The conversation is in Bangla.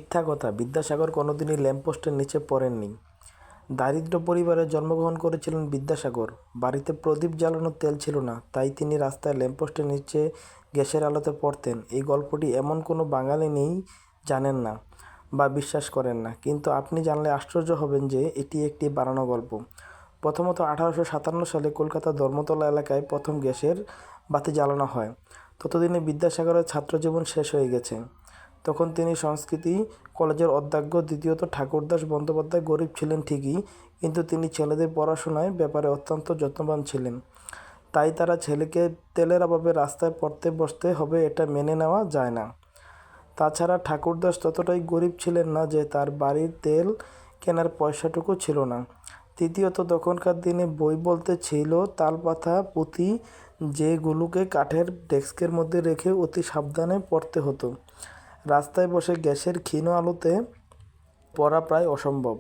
মিথ্যা কথা, বিদ্যাসাগর কোনোদিনই ল্যাম্পপোস্টের নিচে পড়েননি। দারিদ্র পরিবারে জন্মগ্রহণ করেছিলেন বিদ্যাসাগর। বাড়িতে প্রদীপ জ্বালানোর তেল ছিল না, তাই তিনি রাস্তায় ল্যাম্পপোস্টের নিচে গ্যাসের আলোতে পড়তেন। এই গল্পটি এমন কোনো বাঙালি নেই জানেন না বা বিশ্বাস করেন না, কিন্তু আপনি জানলে আশ্চর্য হবেন যে এটি একটি বানানো গল্প। প্রথমত 1857 সালে কলকাতার ধর্মতলা এলাকায় প্রথম গ্যাসের বাতি জ্বালানো হয়। ততদিনে বিদ্যাসাগরের ছাত্রজীবন শেষ হয়ে গেছে। তখন তিনি সংস্কৃতি কলেজের অধ্যক্ষ। দ্বিতীয়ত, ঠাকুরদাস বন্দ্যোপাধ্যায় গরিব ছিলেন ঠিকই, কিন্তু তিনি ছেলেদের পড়াশোনায় ব্যাপারে অত্যন্ত যত্নবান ছিলেন। তাই তারা ছেলেকে তেলের অভাবে রাস্তায় পড়তে বসতে হবে এটা মেনে নেওয়া যায় না। তাছাড়া ঠাকুরদাস ততটাই গরিব ছিলেন না যে তার বাড়ির তেল কেনার পয়সাটুকু ছিল না। তৃতীয়ত, তখনকার দিনে বই বলতে ছিল তালপাতা, পুঁথি, যেগুলোকে কাঠের ডেস্কের মধ্যে রেখে অতি সাবধানে পড়তে হতো। রাস্তায় বসে গ্যাসের ক্ষীণ আলোতে পড়া প্রায় অসম্ভব।